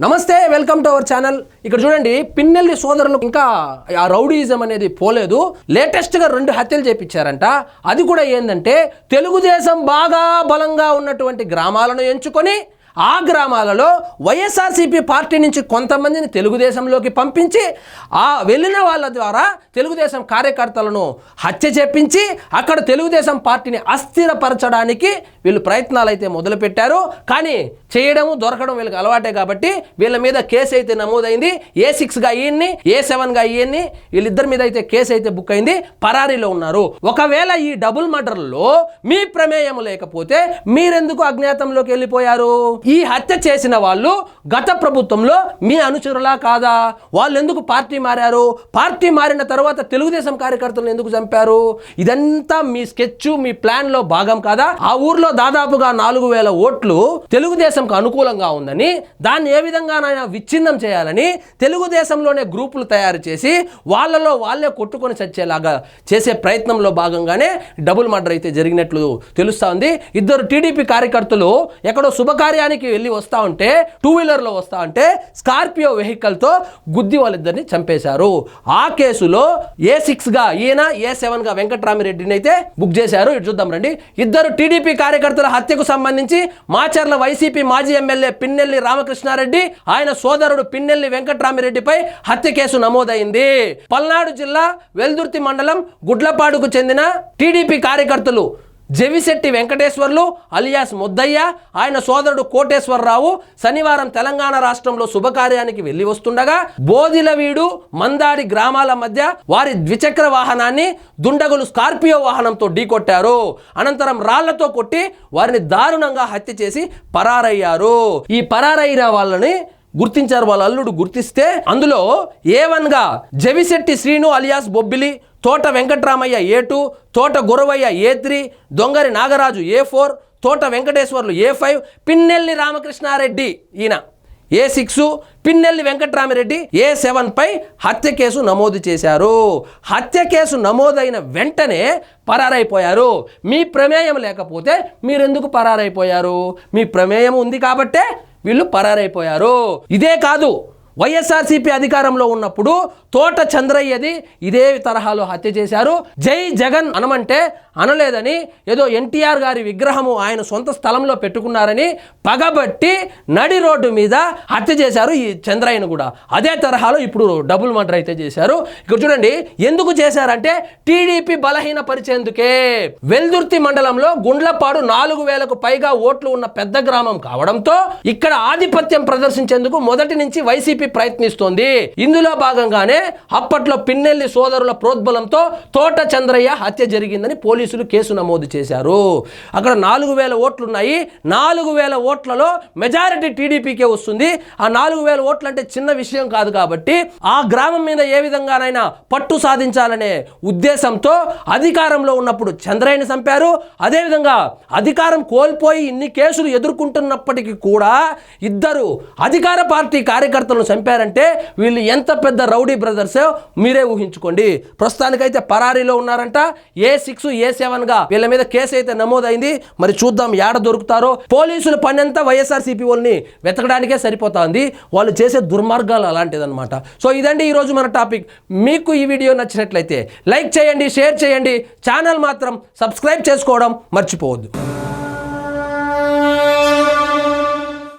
నమస్తే welcome to our channel. ఇక్కడ చూడండి, పిన్నెల్లి సోదరులు ఇంకా ఆ రౌడీయిజం అనేది పోలేదు. లేటెస్ట్ గా 2 హత్యలు చేపించారంట. అది కూడా ఏంటంటే, తెలుగుదేశం బాగా బలంగా ఉన్నటువంటి గ్రామాలను ఎంచుకొని ఆ గ్రామాలలో వైఎస్ఆర్సీపీ పార్టీ నుంచి కొంతమందిని తెలుగుదేశంలోకి పంపించి ఆ వెళ్ళిన వాళ్ళ ద్వారా తెలుగుదేశం కార్యకర్తలను హత్య చేపించి అక్కడ తెలుగుదేశం పార్టీని అస్థిరపరచడానికి వీళ్ళు ప్రయత్నాలు అయితే మొదలుపెట్టారు. కానీ చేయడము దొరకడం వీళ్ళకి అలవాటే కాబట్టి వీళ్ళ మీద కేసు అయితే నమోదైంది. A6గా ఈయన్ని, A7గా ఈయన్ని, వీళ్ళిద్దరి మీద అయితే కేసు అయితే బుక్ అయింది. పరారీలో ఉన్నారు. ఒకవేళ ఈ డబుల్ మర్డర్లో మీ ప్రమేయం లేకపోతే మీరెందుకు అజ్ఞాతంలోకి వెళ్ళిపోయారు? ఈ హత్య చేసిన వాళ్ళు గత ప్రభుత్వంలో మీ అనుచరులా కాదా? వాళ్ళు ఎందుకు పార్టీ మారారు? పార్టీ మారిన తర్వాత తెలుగుదేశం కార్యకర్తలను ఎందుకు చంపారు? ఇదంతా మీ స్కెచ్, మీ ప్లాన్ లో భాగం కాదా? ఆ ఊర్లో దాదాపుగా 4000 ఓట్లు తెలుగుదేశంకు అనుకూలంగా ఉందని, దాన్ని ఏ విధంగానైనా విచ్ఛిన్నం చేయాలని తెలుగుదేశంలోనే గ్రూపులు తయారు చేసి వాళ్ళలో వాళ్ళే కొట్టుకొని చచ్చేలాగా చేసే ప్రయత్నంలో భాగంగానే డబుల్ మర్డర్ అయితే జరిగినట్లు తెలుస్తా ఉంది. ఇద్దరు టీడీపీ కార్యకర్తలు ఎక్కడో శుభకార్యానికి వెళ్ళి వస్తా ఉంటే, 2 వీలర్లో వస్తా ఉంటే స్కార్పియో వెహికల్తో గుద్ది వాళ్ళిద్దరిని చంపేశారు. ఆ కేసులో A6గా ఈయన, A7గా వెంకట్రామిరెడ్డిని అయితే బుక్ చేశారు. ఇటు చూద్దాం రండి. ఇద్దరు టీడీపీ కార్యకర్తల హత్యకు సంబంధించి మాచర్ల వైసీపీ మాజీ ఎమ్మెల్యే పిన్నెల్లి రామకృష్ణారెడ్డి, ఆయన సోదరుడు పిన్నెల్లి వెంకట్రామిరెడ్డిపై హత్య కేసు నమోదైంది. పల్నాడు జిల్లా వెల్దుర్తి మండలం గుడ్లపాడుకు చెందిన టీడీపీ కార్యకర్తలు జవిశెట్టి వెంకటేశ్వర్లు అలియాస్ ముద్దయ్య, ఆయన సోదరుడు కోటేశ్వరరావు శనివారం తెలంగాణ రాష్ట్రంలో శుభకార్యానికి వెళ్లి వస్తుండగా బోదిలవీడు, మందాడి గ్రామాల మధ్య వారి ద్విచక్ర వాహనాన్ని దుండగులు స్కార్పియో వాహనంతో ఢీకొట్టారు. అనంతరం రాళ్లతో కొట్టి వారిని దారుణంగా హత్య చేసి పరారయ్యారు. ఈ పరారైన వాళ్ళని గుర్తించారు. వాళ్ళ అల్లుడు గుర్తిస్తే అందులో A1గా జవిశెట్టి శ్రీను అలియాస్ బొబ్బిలి, తోట వెంకట్రామయ్య A2, తోట గురవయ్య A3, దొంగరి నాగరాజు A4, తోట వెంకటేశ్వర్లు A5, పిన్నెల్లి రామకృష్ణారెడ్డి ఈయన A6, పిన్నెల్లి వెంకట్రామిరెడ్డి A7 పై హత్య కేసు నమోదు చేశారు. హత్య కేసు నమోదైన వెంటనే పరారైపోయారు. మీ ప్రమేయం లేకపోతే మీరెందుకు పరారైపోయారు? మీ ప్రమేయం ఉంది కాబట్టే వీళ్ళు పరారైపోయారు. ఇదే కాదు, వైఎస్ఆర్సీపీ అధికారంలో ఉన్నప్పుడు తోట చంద్రయ్యది ఇదే తరహాలో హత్య చేశారు. జై జగన్ అనమంటే అనలేదని, ఏదో ఎన్టీఆర్ గారి విగ్రహము ఆయన సొంత స్థలంలో పెట్టుకున్నారని పగబట్టి నడి రోడ్డు మీద హత్య చేశారు ఈ చంద్రయ్యను కూడా. అదే తరహాలో ఇప్పుడు డబుల్ మర్డర్ అయితే చేశారు. ఇక్కడ చూడండి, ఎందుకు చేశారంటే టీడీపీ బలహీన పరిచేందుకే. వెల్దుర్తి మండలంలో గుండ్లపాడు 4000కు పైగా ఓట్లు ఉన్న పెద్ద గ్రామం కావడంతో ఇక్కడ ఆధిపత్యం ప్రదర్శించేందుకు మొదటి నుంచి వైసీపీ ప్రయత్నిస్తోంది. ఇందులో భాగంగానే అప్పట్లో పిన్నెల్లి సోదరుల ప్రోద్బలంతో తోట చంద్రయ్య హత్య జరిగిందని పోలీసులు కేసు నమోదు చేశారు. అక్కడ 4000 ఓట్లు ఉన్నాయి. 4000 ఓట్లలో మెజారిటీ టీడీపీకే వస్తుంది. ఆ 4000 ఓట్లు అంటే చిన్న విషయం కాదు కాబట్టి ఆ గ్రామం మీద ఏ విధంగానైనా పట్టు సాధించాలనే ఉద్దేశంతో అధికారంలో ఉన్నప్పుడు చంద్రయ్యని చంపారు. అదేవిధంగా అధికారం కోల్పోయి ఇన్ని కేసులు ఎదుర్కొంటున్నప్పటికీ కూడా ఇద్దరు అధికార పార్టీ కార్యకర్తలను చంపారంటే వీళ్ళు ఎంత పెద్ద రౌడీ బ్రదర్సో మీరే ఊహించుకోండి. ప్రస్తుతానికైతే పరారీలో ఉన్నారంట. A6, A7గా వీళ్ళ మీద కేసు అయితే నమోదైంది. మరి చూద్దాం ఏడ దొరుకుతారో. పోలీసుల పని అంతా వైఎస్ఆర్సీపీ వాళ్ళని వెతకడానికే సరిపోతుంది. వాళ్ళు చేసే దుర్మార్గాలు అలాంటిదన్నమాట. సో ఇదండి ఈరోజు మన టాపిక్. మీకు ఈ వీడియో నచ్చినట్లయితే లైక్ చేయండి, షేర్ చేయండి. ఛానల్ మాత్రం సబ్స్క్రైబ్ చేసుకోవడం మర్చిపోవద్దు.